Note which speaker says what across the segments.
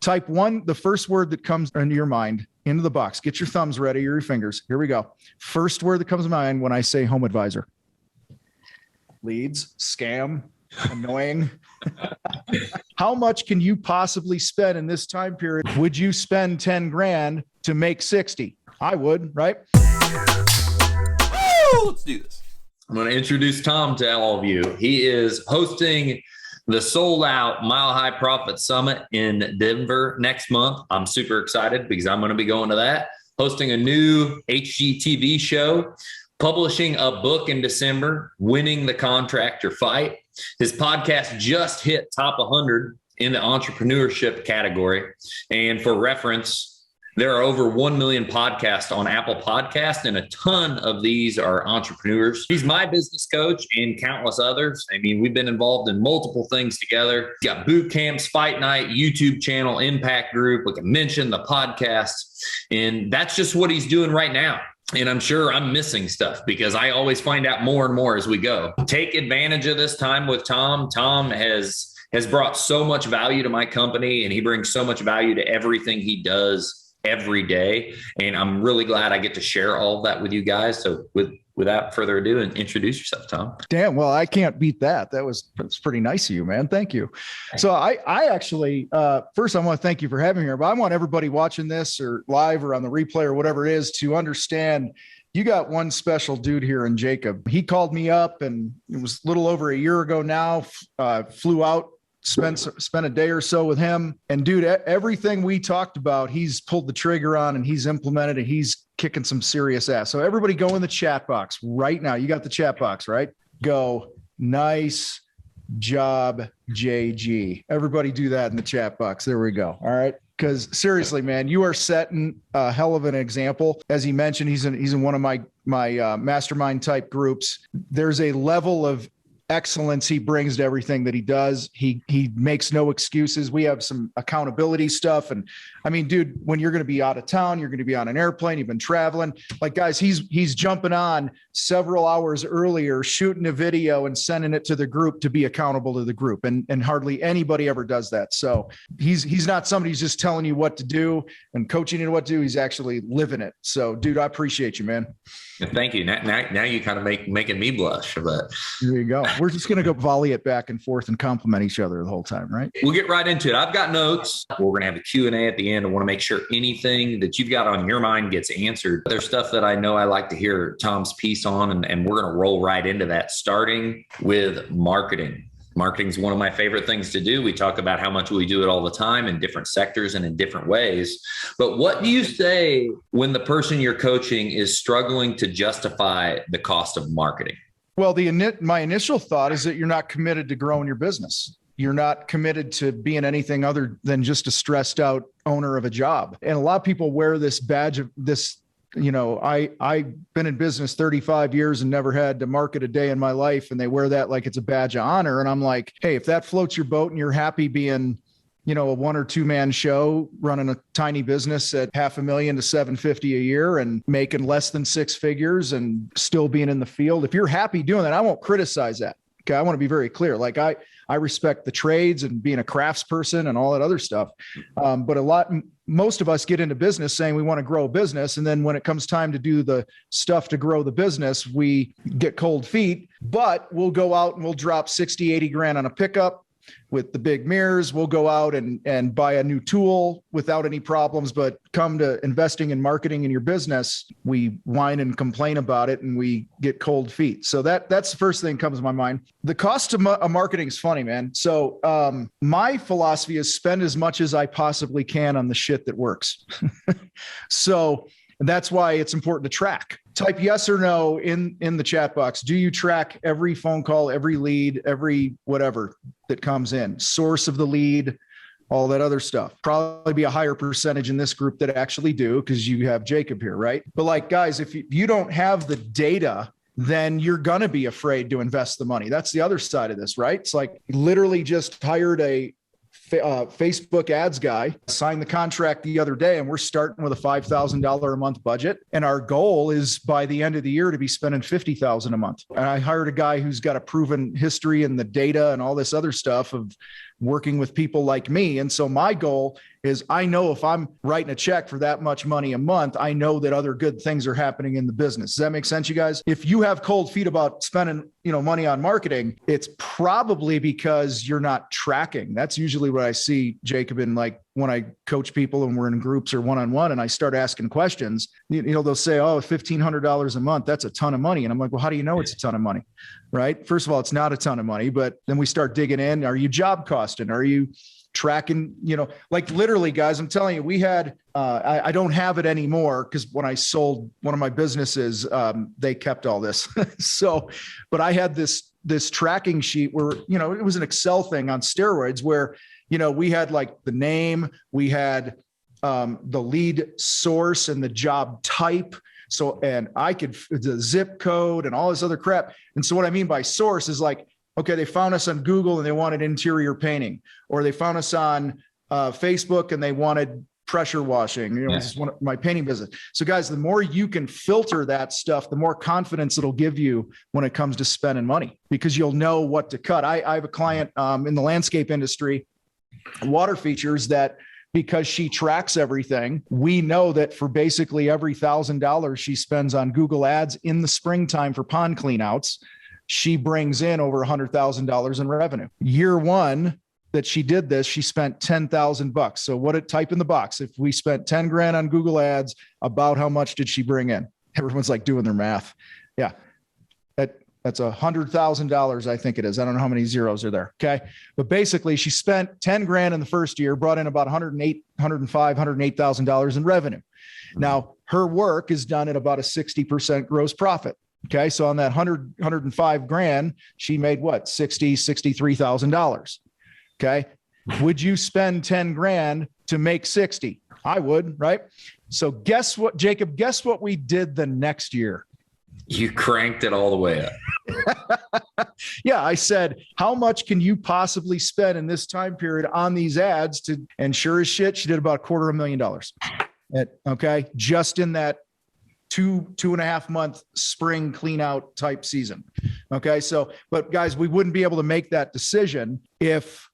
Speaker 1: Type one, the first word that comes into your mind, into the box. Get your thumbs ready, your fingers. Here we go. First word that comes to mind when I say home advisor. Leads, scam, annoying. How much can you possibly spend in this time period? Would you spend 10 grand to make 60? I would, right?
Speaker 2: Woo! Let's do this.
Speaker 3: I'm going to introduce Tom to all of you. He is hosting the sold out Mile High Profit Summit in Denver next month. I'm super excited because I'm going to be going to that, hosting a new HGTV show, publishing a book in December, Winning the Contractor Fight. His podcast just hit top 100 in the entrepreneurship category. And for reference, there are over 1 million podcasts on Apple Podcasts, and a ton of these are entrepreneurs. He's my business coach and countless others. I mean, we've been involved in multiple things together. He's got boot camps, fight night, YouTube channel, impact group. We can mention the podcasts, and that's just what he's doing right now. And I'm sure I'm missing stuff because I always find out more and more as we go. Take advantage of this time with Tom. Tom has brought so much value to my company, and he brings so much value to everything he does every day. And I'm really glad I get to share all of that with you guys. So without further ado, introduce yourself, Tom.
Speaker 1: Damn. Well, I can't beat that. That's pretty nice of you, man. Thank you. So I actually, first I want to thank you for having me here, but I want everybody watching this or live or on the replay or whatever it is to understand you got one special dude here in Jacob. He called me up, and it was a little over a year ago now, flew out, spent a day or so with him, and dude, everything we talked about, he's pulled the trigger on and he's implemented it. He's kicking some serious ass. So everybody go in the chat box right now. You got the chat box, right? Go, nice job, JG. Everybody do that in the chat box. There we go. All right. Because seriously, man, you are setting a hell of an example. As he mentioned, he's in one of my mastermind type groups. There's a level of excellence he brings to everything that he does. He makes no excuses. We have some accountability stuff. And I mean, dude, when you're going to be out of town, you're going to be on an airplane, you've been traveling, like, guys, he's jumping on several hours earlier, shooting a video and sending it to the group to be accountable to the group. And hardly anybody ever does that. So he's not somebody who's just telling you what to do and coaching you what to do. He's actually living it. So dude, I appreciate you, man.
Speaker 3: Thank you. Now you kind of making me blush. But
Speaker 1: there you go. We're just going to go volley it back and forth and compliment each other the whole time, right?
Speaker 3: We'll get right into it. I've got notes. We're going to have a Q&A at the end. I want to make sure anything that you've got on your mind gets answered. There's stuff that I know I like to hear Tom's piece on, and we're going to roll right into that, starting with marketing. Marketing is one of my favorite things to do. We talk about how much we do it all the time in different sectors and in different ways. But what do you say when the person you're coaching is struggling to justify the cost of marketing?
Speaker 1: Well, my initial thought is that you're not committed to growing your business. You're not committed to being anything other than just a stressed out owner of a job. And a lot of people wear this badge of this. You know, I've been in business 35 years and never had to market a day in my life. And they wear that like it's a badge of honor. And I'm like, hey, if that floats your boat and you're happy being, you know, a 1 or 2 man show, running a tiny business at $500,000 to $750 a year and making less than 6 figures and still being in the field, if you're happy doing that, I won't criticize that. Okay. I want to be very clear. Like I respect the trades and being a craftsperson and all that other stuff. But most of us get into business saying we want to grow a business. And then when it comes time to do the stuff to grow the business, we get cold feet, but we'll go out and we'll drop 60, 80 grand on a pickup with the big mirrors. We'll go out and buy a new tool without any problems, but come to investing in marketing in your business, we whine and complain about it and we get cold feet. So that's the first thing that comes to my mind. The cost of marketing is funny, man. So my philosophy is spend as much as I possibly can on the shit that works. So that's why it's important to track. Type yes or no in the chat box. Do you track every phone call, every lead, every whatever that comes in? Source of the lead, all that other stuff. Probably be a higher percentage in this group that actually do, because you have Jacob here, right? But like, guys, if you don't have the data, then you're going to be afraid to invest the money. That's the other side of this, right? It's like literally just hired a Facebook ads guy, signed the contract the other day, and we're starting with a $5,000 a month budget. And our goal is by the end of the year to be spending $50,000 a month. And I hired a guy who's got a proven history and the data and all this other stuff of working with people like me. And so my goal is, I know if I'm writing a check for that much money a month, I know that other good things are happening in the business. Does that make sense, you guys? If you have cold feet about spending, money on marketing, it's probably because you're not tracking. That's usually what I see, Jacob, in like when I coach people and we're in groups or one-on-one and I start asking questions, they'll say, oh, $1,500 a month, that's a ton of money. And I'm like, well, how do you know it's a ton of money? Right? First of all, it's not a ton of money, but then we start digging in. Are you job costing? Are you tracking, like literally, guys, I'm telling you, we had, I don't have it anymore because when I sold one of my businesses, they kept all this. But I had this tracking sheet where, it was an Excel thing on steroids where, we had like the name, we had the lead source and the job type. So, and I could, the zip code and all this other crap. And so what I mean by source is like, okay, they found us on Google and they wanted interior painting, or they found us on Facebook and they wanted pressure washing. This is one of my painting business. So guys, the more you can filter that stuff, the more confidence it'll give you when it comes to spending money, because you'll know what to cut. I have a client in the landscape industry, water features, that because she tracks everything, we know that for basically every $1,000 she spends on Google ads in the springtime for pond cleanouts, she brings in over $100,000 in revenue. Year one that she did this, she spent $10,000. So type in the box, if we spent 10 grand on Google ads, about how much did she bring in? Everyone's like doing their math. Yeah. That's $100,000. I think it is. I don't know how many zeros are there. Okay. But basically she spent 10 grand in the first year, brought in about $108,000 in revenue. Now her work is done at about a 60% gross profit. Okay. So on that 105 grand, she made what? $63,000. Okay. Would you spend 10 grand to make 60? I would, right? So guess what, Jacob, guess what we did the next year?
Speaker 3: You cranked it all the way up.
Speaker 1: Yeah. I said, how much can you possibly spend in this time period on these ads and sure as shit, she did about $250,000. Okay. Just in that 2.5 month spring clean out type season. Okay. So, but guys, we wouldn't be able to make that decision if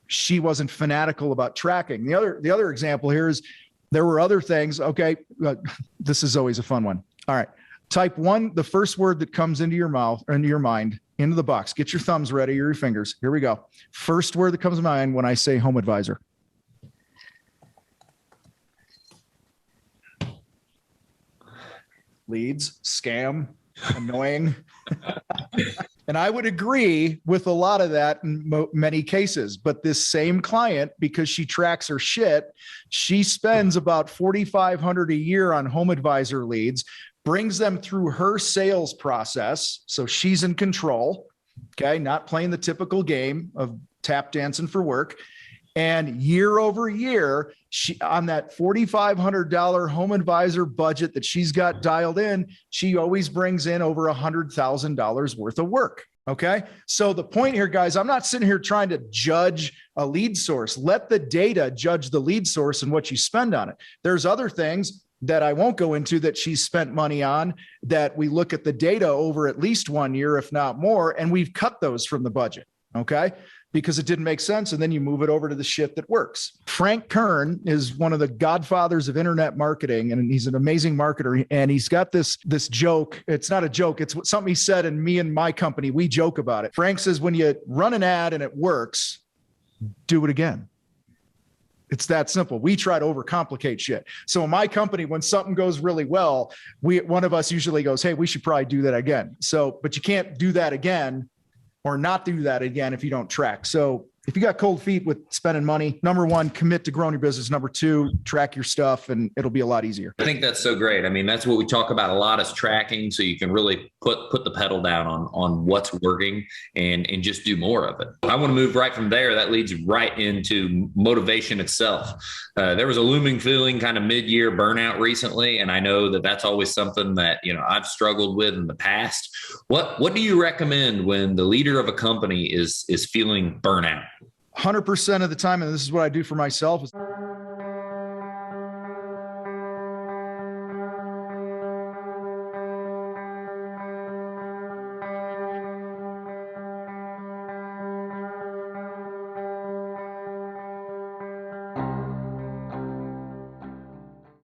Speaker 1: she wasn't fanatical about tracking. The other example here is there were other things. Okay. This is always a fun one. All right. Type one, the first word that comes into your mouth or into your mind, into the box. Get your thumbs ready or your fingers. Here we go. First word that comes to mind when I say home advisor. Leads, scam, annoying. And I would agree with a lot of that in many cases, but this same client, because she tracks her shit, she spends about $4,500 a year on home advisor leads, brings them through her sales process. So she's in control. Okay. Not playing the typical game of tap dancing for work. And year over year, she, on that $4,500 home advisor budget that she's got dialed in, she always brings in over $100,000 worth of work. Okay. So the point here, guys, I'm not sitting here trying to judge a lead source. Let the data judge the lead source and what you spend on it. There's other things that I won't go into that she's spent money on that we look at the data over at least 1 year, if not more, and we've cut those from the budget. Okay. Because it didn't make sense. And then you move it over to the shit that works. Frank Kern is one of the godfathers of internet marketing, and he's an amazing marketer. And he's got this joke. It's not a joke. It's something he said, and me and my company, we joke about it. Frank says, when you run an ad and it works, do it again. It's that simple. We try to overcomplicate shit. So in my company, when something goes really well, one of us usually goes, hey, we should probably do that again. So, but you can't do that again or not do that again if you don't track. So if you got cold feet with spending money, number one, commit to growing your business. Number two, track your stuff and it'll be a lot easier.
Speaker 3: I think that's so great. I mean, that's what we talk about a lot is tracking. So you can really put the pedal down on what's working and just do more of it. I want to move right from there. That leads right into motivation itself. There was a looming feeling kind of mid-year burnout recently. And I know that that's always something that, I've struggled with in the past. What do you recommend when the leader of a company is feeling burnout?
Speaker 1: 100% of the time, and this is what I do for myself, is